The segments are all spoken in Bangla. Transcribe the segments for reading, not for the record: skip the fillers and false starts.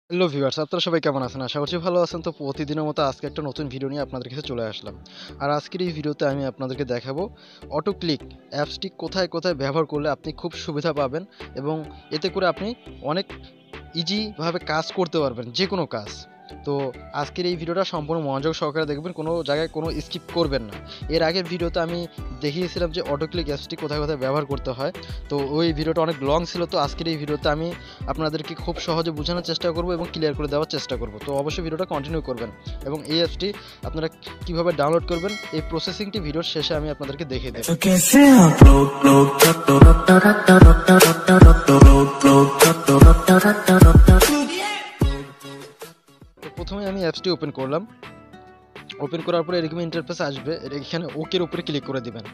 হ্যালো ভিউয়ার্স, আপনারা সবাই কেমন আছেন? আশা করছি ভালো আছেন। তো প্রতিদিনের মতো আজকে একটা নতুন ভিডিও নিয়ে আপনাদের কাছে চলে আসলাম। আর আজকের এই ভিডিওতে আমি আপনাদেরকে দেখাবো অটো ক্লিক অ্যাপসটি কোথায় কোথায় ব্যবহার করলে আপনি খুব সুবিধা পাবেন এবং এতে করে আপনি অনেক ইজিভাবে কাজ করতে পারবেন, যে কোনো কাজ। তো আজকের এই ভিডিওটা সম্পূর্ণ মনোযোগ সহকারে দেখবেন, কোনো জায়গায় কোনো স্কিপ করবেন না। এর আগের ভিডিওতে আমি দেখিয়েছিলাম যে অটো ক্লিক অ্যাপসটি কোথায় কোথায় ব্যবহার করতে হয়। তো ওই ভিডিওটা অনেক লং ছিল, তো আজকের এই ভিডিওতে আমি আপনাদেরকে খুব সহজে বোঝানোর চেষ্টা করব এবং ক্লিয়ার করে দেওয়ার চেষ্টা করব। তো অবশ্যই ভিডিওটা কন্টিনিউ করবেন এবং এই অ্যাপসটি আপনারা কীভাবে ডাউনলোড করবেন এই প্রসেসিংটি ভিডিওর শেষে আমি আপনাদেরকে দেখিয়ে দেব। তো প্রথমে আমি অ্যাপসটি ওপেন করলাম। ওপেন করার পরে এরকম ইন্টারফেস আসবে, এখানে ওকের উপরে ক্লিক করে দিবেন।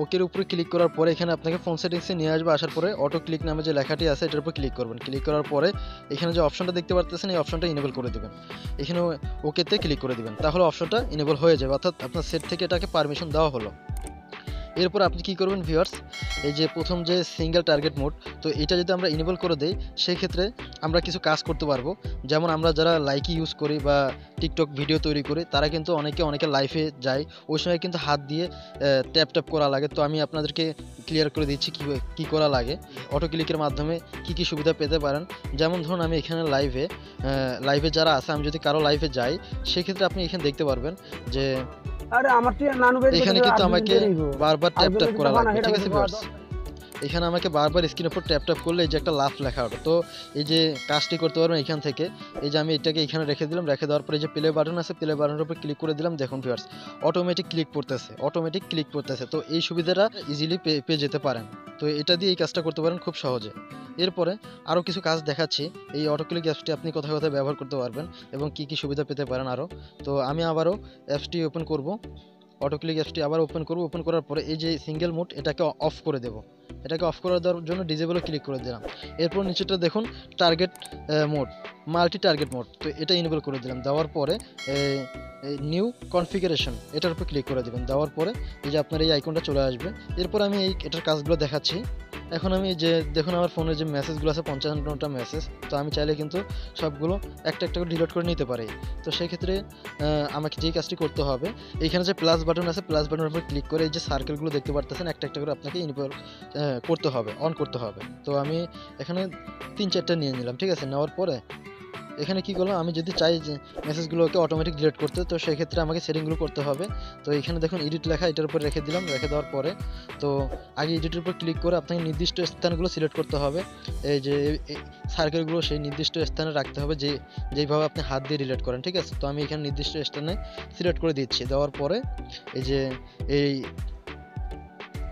ওকের উপরে ক্লিক করার পরে এখানে আপনাকে ফোন সেটিংসে নিয়ে আসবে। আসার পরে অটো ক্লিক নামে যে লেখাটি আছে এটার উপর ক্লিক করবেন। ক্লিক করার পরে এখানে যে অপশনটা দেখতে পারতেছেন এই অপশনটা ইনেবল করে দেবেন। এখানে ওকেতে ক্লিক করে দিবেন, তাহলে অপশনটা ইনেবল হয়ে যাবে, অর্থাৎ আপনার সেট থেকে এটাকে পারমিশন দেওয়া হলো। এরপর আপনি কি করবেন ভিউয়ার্স, এই যে প্রথম যে সিঙ্গেল টার্গেট মোড, তো এটা যদি আমরা ইনেবল করে দেই সেই ক্ষেত্রে আমরা কিছু কাজ করতে পারবো। যেমন আমরা যারা লাইকি ইউজ করি বা টিকটক ভিডিও তৈরি করি, তারা কিন্তু অনেকে লাইভে যায়, ওই সময় কিন্তু হাত দিয়ে ট্যাপ ট্যাপ করা লাগে। তো আমি আপনাদেরকে ক্লিয়ার করে দিচ্ছি কী করা লাগে। অটো ক্লিকের মাধ্যমে কি কি সুবিধা পেতে পারেন। যেমন ধরুন আমি এখানে লাইভে যারা আছে, আমি যদি কারো লাইভে যাই সেক্ষেত্রে আপনি এখানে দেখতে পারবেন যে এখানে কিন্তু আমাকে বারবার ট্যাপ ট্যাপ করা লাগবে। ঠিক আছে ভিউয়ার্স, এখানে আমাকে বারবার স্ক্রিনের উপর ট্যাপ ট্যাপ করলে এই যে একটা লাফ লেখা ওঠে। তো এই যে কাজটি করতে পারবেন এখান থেকে, এই যে আমি এটাকে এখানে রেখে দিলাম। রেখে দেওয়ার পরে যে প্লে বাটন আছে, প্লে বাটনের উপর ক্লিক করে দিলাম। দেখুন ভিউয়ার্স, অটোমেটিক ক্লিক করতেছে। তো এই সুবিধাটা ইজিলি পেয়ে যেতে পারেন। তো এটা দিয়ে এই কাজটা করতে পারেন খুব সহজে। এরপরে আরও কিছু কাজ দেখাচ্ছি, এই অটো ক্লিক অ্যাপসটি আপনি কোথায় কোথায় ব্যবহার করতে পারবেন এবং কি কি সুবিধা পেতে পারেন আরও। তো আমি আবারও অ্যাপসটি ওপেন করব, অটো ক্লিক অ্যাপসটি আবার ওপেন করব। ওপেন করার পরে এই যে সিঙ্গেল মোড এটাকে অফ করে দেব। এটাকে অফ করে দেওয়ার জন্য ডিজেবলে ক্লিক করে দিলাম। এরপর নিচেটা দেখুন target mode, multi target mode, তো এটা ইনেবল করে দিলাম। দেওয়ার পরে নিউ কনফিগারেশন এটার উপর ক্লিক করে দেবেন। দেওয়ার পরে এই যে আপনার এই আইকনটা চলে আসবে। এরপর আমি এটার কাজগুলো দেখাচ্ছি। এখন আমি যে দেখুন আমার ফোনে যে মেসেজগুলো আছে 55টা মেসেজ, তো আমি চাইলে কিন্তু সবগুলো একটা একটা করে ডিলিট করে নিতে পারি। তো সেই ক্ষেত্রে আমাকে যেই কাজটি করতে হবে, এইখানে যে প্লাস বাটন আছে, প্লাস বাটনের উপর ক্লিক করে এই যে সার্কেলগুলো দেখতে পারতেছেন একটা একটা করে আপনাকে ইনেবল করতে হবে, অন করতে হবে। তো আমি এখানে 3-4টা নিয়ে নিলাম। ঠিক আছে, নেওয়ার পরে এখানে কি করলাম, আমি যদি চাই যে মেসেজগুলোকে অটোমেটিক ডিলিট করতে, তো সেক্ষেত্রে আমাকে সেটিংগুলো করতে হবে। তো এখানে দেখুন এডিট লেখা, এটার উপর রেখে দিলাম। রেখে দেওয়ার পরে তো আগে এডিটের উপর ক্লিক করে আপনাকে নির্দিষ্ট স্থানগুলো সিলেক্ট করতে হবে। এই যে সার্কেলগুলো সেই নির্দিষ্ট স্থানে রাখতে হবে, যেইভাবে আপনি হাত দিয়ে ডিলিট করেন। ঠিক আছে, তো আমি এখানে নির্দিষ্ট স্থানে সিলেক্ট করে দিচ্ছি। দেওয়ার পরে এই যে এই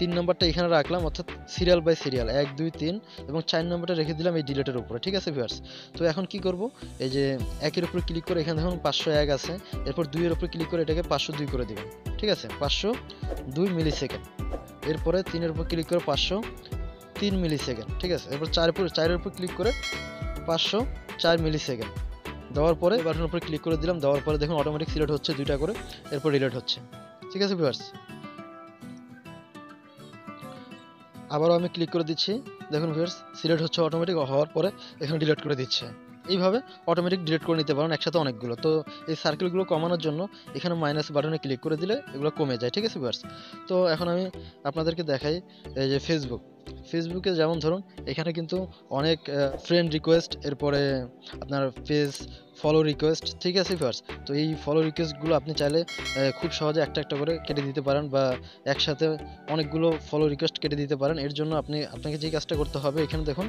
3 নম্বরটা এখানে রাখলাম, অর্থাৎ সিরিয়াল বাই সিরিয়াল 1 2 3 এবং 4 নম্বরটা রেখে দিলাম এই ডিলেটের উপরে। ঠিক আছে ভিউয়ার্স, তো এখন কি করব, এই যে 1 এর উপর ক্লিক করে এখানে দেখুন 501 আছে। এরপর 2 এর উপর ক্লিক করে এটাকে 502 করে দিবেন। ঠিক আছে, 502 মিলি সেকেন্ড। এরপরে 3 এর উপর ক্লিক করে 503 মিলি সেকেন্ড। ঠিক আছে, এরপর 4 এর উপর ক্লিক করে 504 মিলি সেকেন্ড। দেওয়ার পরে বাটনের উপর ক্লিক করে দিলাম। দেওয়ার পরে দেখুন অটোমেটিক সিলেক্ট হচ্ছে 2টা করে, এরপর ডিলিট হচ্ছে। ঠিক আছে ভিউয়ার্স, আবারও আমি ক্লিক করে দিচ্ছি। দেখুন ভিউয়ার্স, সিলেক্ট হচ্ছে অটোমেটিক, হওয়ার পরে এখানে ডিলিট করে দিচ্ছে। এইভাবে অটোমেটিক ডিলিট করে নিতে পারেন একসাথে অনেকগুলো। তো এই সার্কেলগুলো কমানোর জন্য এখানে মাইনাস বাটনে ক্লিক করে দিলে এগুলো কমে যায়। ঠিক আছে ভিউয়ার্স, তো এখন আমি আপনাদেরকে দেখাই এই যে ফেসবুকে যেমন ধরুন এখানে কিন্তু অনেক ফ্রেন্ড রিকোয়েস্ট, এরপরে আপনার পেজ ফলো রিকোয়েস্ট। ঠিক আছে ভিউয়ার্স, তো এই ফলো রিকোয়েস্টগুলো আপনি চাইলে খুব সহজে একটা একটা করে কেটে দিতে পারেন বা একসাথে অনেকগুলো ফলো রিকোয়েস্ট কেটে দিতে পারেন। এর জন্য আপনাকে যে কাজটা করতে হবে, এখানে দেখুন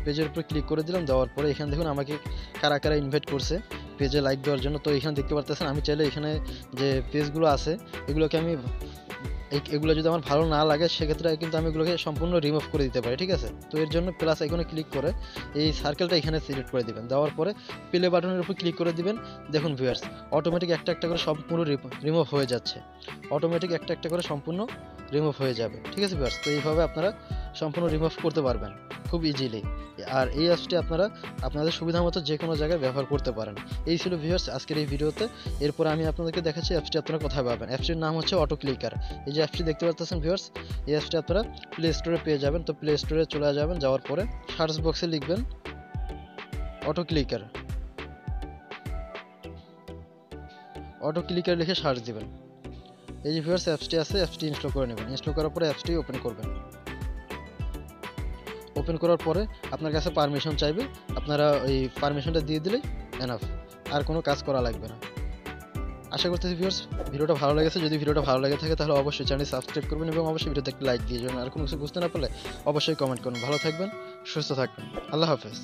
পেজের উপর ক্লিক করে দিলাম। দেওয়ার পরে এখানে দেখুন আমাকে কারা কারা ইনভাইট করছে পেজে লাইক দেওয়ার জন্য। তো এখানে দেখতে পারতেছেন আমি চাইলে এখানে যে পেজগুলো আছে এগুলোকে আমি এগুলো যদি আমার ভালো না লাগে সেক্ষেত্রে কিন্তু আমি এগুলোকে সম্পূর্ণ রিমুভ করে দিতে পারি। ঠিক আছে, তো এর জন্য প্লাস আইকনে ক্লিক করে এই সার্কেলটা এখানে সিলেক্ট করে দিবেন। দেওয়ার পরে প্লে বাটনের উপর ক্লিক করে দিবেন। দেখুন ভিউয়ার্স, অটোমেটিক একটা একটা করে সম্পূর্ণ রিমুভ হয়ে যাচ্ছে, অটোমেটিক একটা একটা করে সম্পূর্ণ রিমুভ হয়ে যাবে। ঠিক আছে ভিউয়ার্স, তো এইভাবে আপনারা সম্পূর্ণ রিমুভ করতে পারবেন খুব ইজিলি। আর এই অ্যাপসটি আপনারা আপনাদের সুবিধা মতো যে কোনো জায়গায় ব্যবহার করতে পারেন। এই ছিল ভিউয়ার্স আজকের এই ভিডিওতে। এরপর আমি আপনাদেরকে দেখাচ্ছি অ্যাপসটি আপনারা কোথায় পাবেন। অ্যাপসটির নাম হচ্ছে অটো ক্লিকার। এই যে অ্যাপসটি দেখতে পাচ্ছেন ভিউয়ার্স, এই অ্যাপসটি আপনারা প্লে স্টোরে পেয়ে যাবেন। তো প্লে স্টোরে চলে যাবেন, যাওয়ার পরে সার্চ বক্সে লিখবেন অটো ক্লিকার লিখে সার্চ দিবেন। এই যে ভিউয়ার্স অ্যাপসটি আছে, অ্যাপসটি ইনস্টল করে নেবেন। ইনস্টল করার পরে অ্যাপসটি ওপেন করবেন। ওপেন করার পরে আপনার কাছে পারমিশন চাইবে, আপনারা ওই পারমিশনটা দিয়ে দিলেই এনাফ, আর কোনো কাজ করা লাগবে না। আশা করতেছি ভিউয়ার্স ভিডিওটা ভালো লেগেছে। যদি ভিডিওটা ভালো লেগে থাকে তাহলে অবশ্যই চ্যানেল সাবস্ক্রাইব করবেন এবং অবশ্যই ভিডিওতে একটা লাইক দিয়ে যাবেন। আর কোনো কিছু বুঝতে না পারলে অবশ্যই কমেন্ট করুন। ভালো থাকবেন, সুস্থ থাকবেন। আল্লাহ হাফেজ।